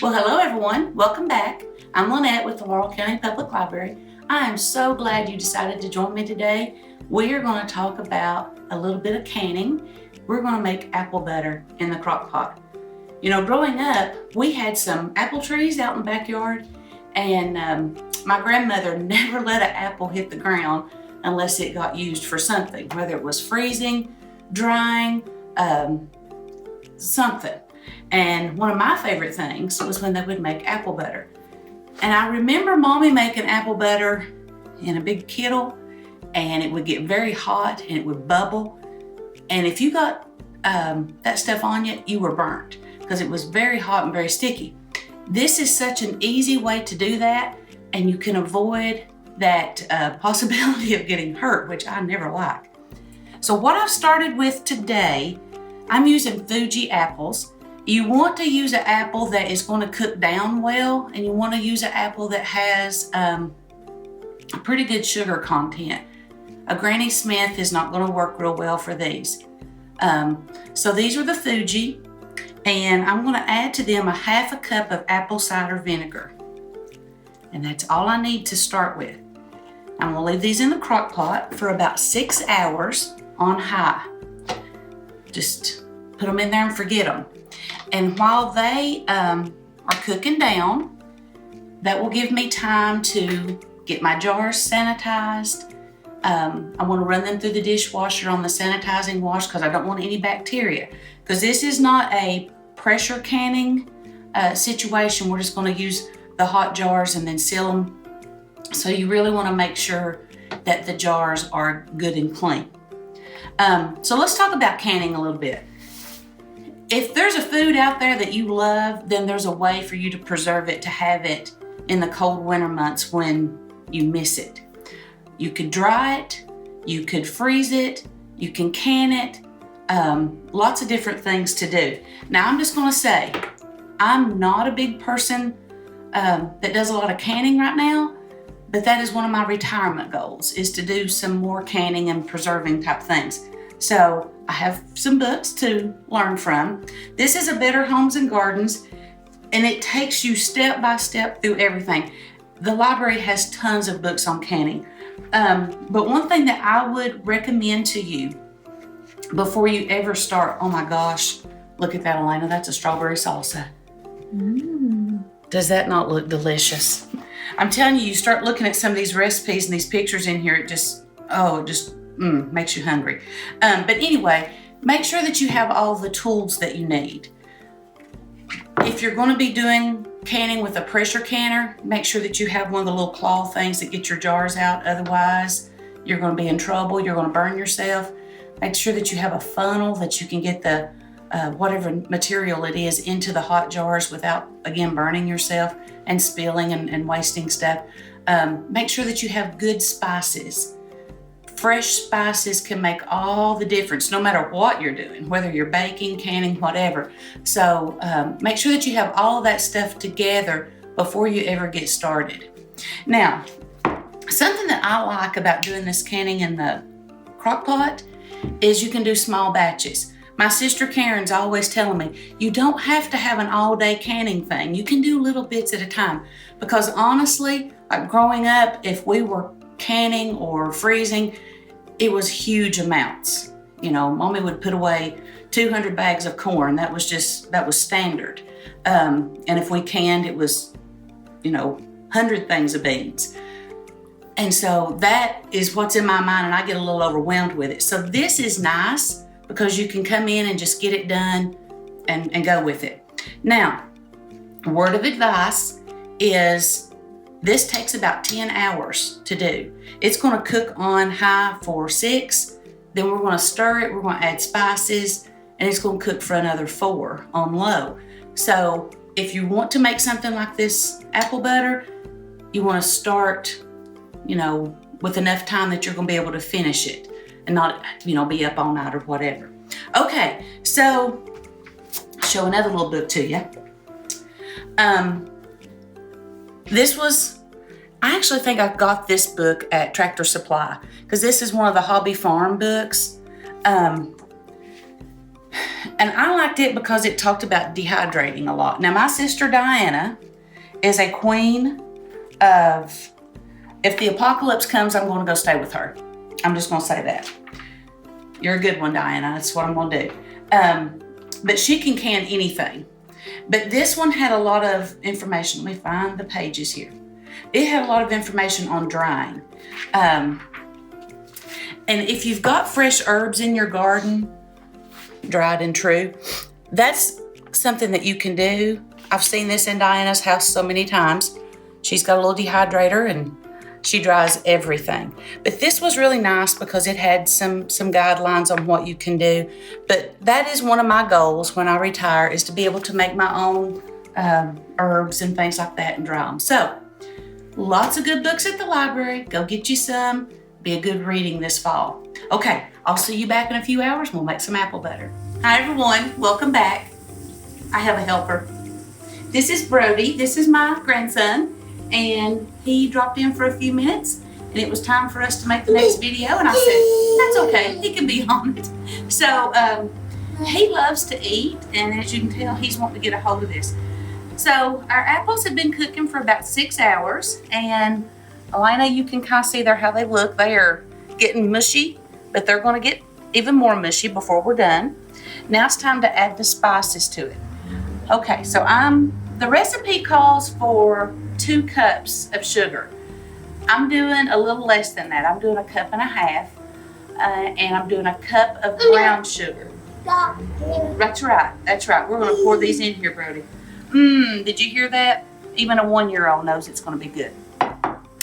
Well, hello everyone. Welcome back. I'm Linette with the Laurel County Public Library. I am so glad you decided to join me today. We are going to talk about a little bit of canning. We're going to make apple butter in the crock pot. You know, growing up, we had some apple trees out in the backyard, and my grandmother never let an apple hit the ground unless it got used for something, whether it was freezing, drying, something. And one of my favorite things was when they would make apple butter. And I remember Mommy making apple butter in a big kettle, and it would get very hot and it would bubble. And if you got that stuff on you, you were burnt because it was very hot and very sticky. This is such an easy way to do that, and you can avoid that possibility of getting hurt, which I never like. So what I've started with today, I'm using Fuji apples. You want to use an apple that is going to cook down well, and you want to use an apple that has a pretty good sugar content. A Granny Smith is not going to work real well for these. So these are the Fuji, and I'm going to add to them a half a cup of apple cider vinegar. And that's all I need to start with. I'm going to leave these in the crock pot for about 6 hours on high. Just put them in there and forget them. And while they are cooking down, that will give me time to get my jars sanitized. I want to run them through the dishwasher on the sanitizing wash because I don't want any bacteria. Because this is not a pressure canning situation. We're just going to use the hot jars and then seal them. So you really want to make sure that the jars are good and clean. So let's talk about canning a little bit. If there's a food out there that you love, then there's a way for you to preserve it, to have it in the cold winter months when you miss it. You could dry it, you could freeze it, you can can it, lots of different things to do. Now I'm just gonna say, I'm not a big person that does a lot of canning right now, but that is one of my retirement goals, is to do some more canning and preserving type things. So I have some books to learn from. This is a Better Homes and Gardens, and it takes you step by step through everything. The library has tons of books on canning. But one thing that I would recommend to you before you ever start, oh my gosh, look at that, Elena, that's a strawberry salsa. Does that not look delicious? I'm telling you, you start looking at some of these recipes and these pictures in here, it just makes you hungry. But anyway, make sure that you have all the tools that you need. If you're going to be doing canning with a pressure canner, make sure that you have one of the little claw things that get your jars out. Otherwise, you're going to be in trouble. You're going to burn yourself. Make sure that you have a funnel that you can get the whatever material it is into the hot jars without, again, burning yourself and spilling and wasting stuff. Make sure that you have good spices. Fresh spices can make all the difference, no matter what you're doing, whether you're baking, canning, whatever. So make sure that you have all of that stuff together before you ever get started. Now, something that I like about doing this canning in the crock pot is you can do small batches. My sister Karen's always telling me, you don't have to have an all-day canning thing. You can do little bits at a time. Because honestly, like growing up, if we were canning or freezing, it was huge amounts. You know, Mommy would put away 200 bags of corn. That was standard. And if we canned, it was, 100 things of beans. And so that is what's in my mind, and I get a little overwhelmed with it. So this is nice because you can come in and just get it done and go with it. Now, word of advice is this takes about 10 hours to do. It's going to cook on high for 6, then we're going to stir it, we're going to add spices, and it's going to cook for another 4 on low. So if you want to make something like this apple butter, you want to start, with enough time that you're going to be able to finish it and not, be up all night or whatever. Okay, so show another little book to you. I actually think I got this book at Tractor Supply because this is one of the Hobby Farm books. And I liked it because it talked about dehydrating a lot. Now, my sister Diana is a queen of, if the apocalypse comes, I'm going to go stay with her. I'm just going to say that. You're a good one, Diana. That's what I'm going to do. But she can can anything. But this one had a lot of information. Let me find the pages here. It had a lot of information on drying. And if you've got fresh herbs in your garden, dried and true, that's something that you can do. I've seen this in Diana's house so many times. She's got a little dehydrator and she dries everything. But this was really nice because it had some guidelines on what you can do. But that is one of my goals when I retire, is to be able to make my own herbs and things like that and dry them. So lots of good books at the library. Go get you some. Be a good reading this fall. Okay, I'll see you back in a few hours and we'll make some apple butter. Hi everyone, welcome back. I have a helper. This is Brody. This is my grandson. And he dropped in for a few minutes and it was time for us to make the next video, and I said, that's okay, he can be on it. So he loves to eat, and as you can tell, he's wanting to get a hold of this. So our apples have been cooking for about 6 hours, and Elena, you can kind of see there how they look. They are getting mushy, but they're going to get even more mushy before we're done. Now it's time to add the spices to it. Okay, so the recipe calls for 2 cups of sugar. I'm doing a little less than that. I'm doing 1.5 cups, and I'm doing 1 cup of brown sugar. That's right, that's right. We're gonna pour these in here, Brody. Did you hear that? Even a 1-year-old knows it's gonna be good.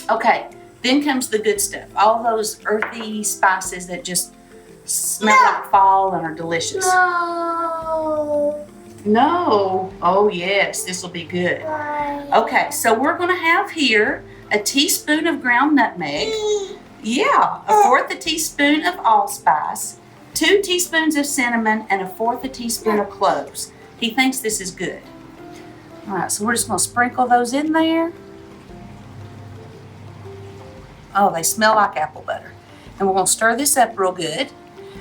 Okay, then comes the good stuff. All those earthy spices that just smell like fall and are delicious. No. Oh yes, this will be good. Okay, so we're gonna have here a teaspoon of ground nutmeg. Yeah, 1/4 teaspoon of allspice, 2 teaspoons of cinnamon, and 1/4 teaspoon of cloves. He thinks this is good. All right, so we're just gonna sprinkle those in there. Oh, they smell like apple butter. And we're gonna stir this up real good.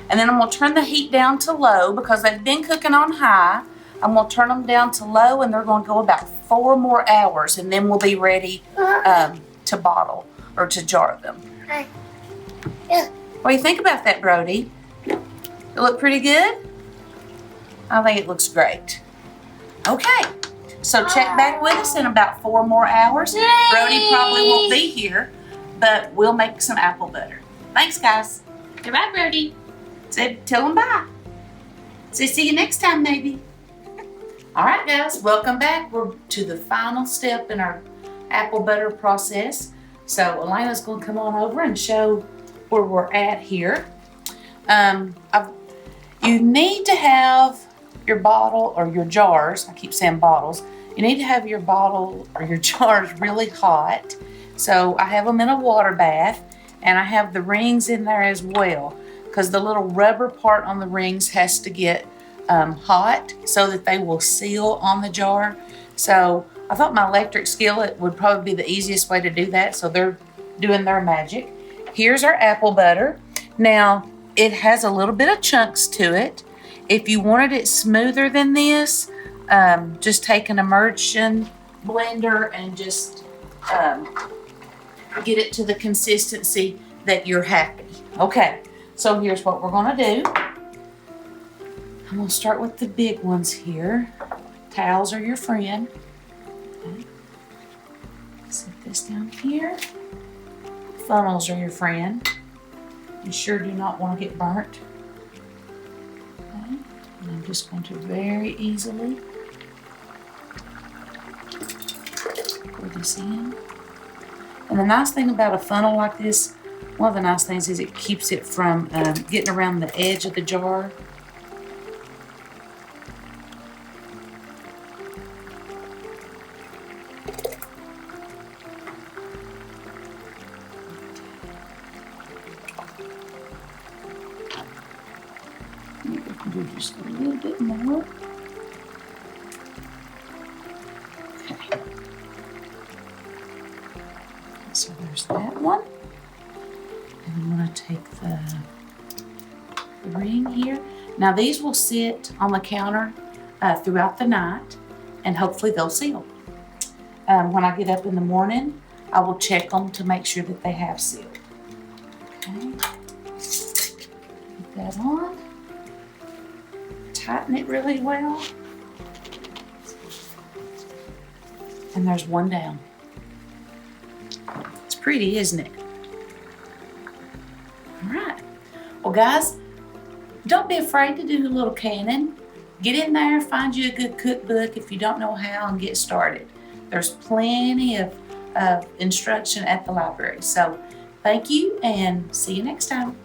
And then I'm gonna turn the heat down to low because they've been cooking on high. I'm gonna turn them down to low, and they're gonna go about 4 more hours, and then we'll be ready to bottle or to jar them. What do you think about that, Brody? It look pretty good? I think it looks great. Okay, so check back with us in about 4 more hours. Brody probably won't be here, but we'll make some apple butter. Thanks, guys. Goodbye, Brody. Tell them bye. See you next time, maybe. All right, guys, welcome back. We're to the final step in our apple butter process. So Elena's going to come on over and show where we're at here. You need to have your bottle or your jars. I keep saying bottles. You need to have your bottle or your jars really hot. So I have them in a water bath, and I have the rings in there as well, because the little rubber part on the rings has to get hot so that they will seal on the jar. So I thought my electric skillet would probably be the easiest way to do that, so they're doing their magic. Here's our apple butter. Now it has a little bit of chunks to it. If you wanted it smoother than this, just take an immersion blender and just get it to the consistency that you're happy. Okay, so here's what we're gonna do. I'm going to start with the big ones here. Towels are your friend. Okay. Set this down here. Funnels are your friend. You sure do not want to get burnt. Okay. And I'm just going to very easily pour this in. And the nice thing about a funnel like this, one of the nice things is it keeps it from getting around the edge of the jar. Do just a little bit more. Okay. So there's that one. And I'm going to take the ring here. Now these will sit on the counter throughout the night, and hopefully they'll seal. When I get up in the morning, I will check them to make sure that they have sealed. Okay. Put that on. Tighten it really well. And there's one down. It's pretty, isn't it? All right. Well, guys, don't be afraid to do a little canning. Get in there, find you a good cookbook if you don't know how, and get started. There's plenty of instruction at the library. So thank you, and see you next time.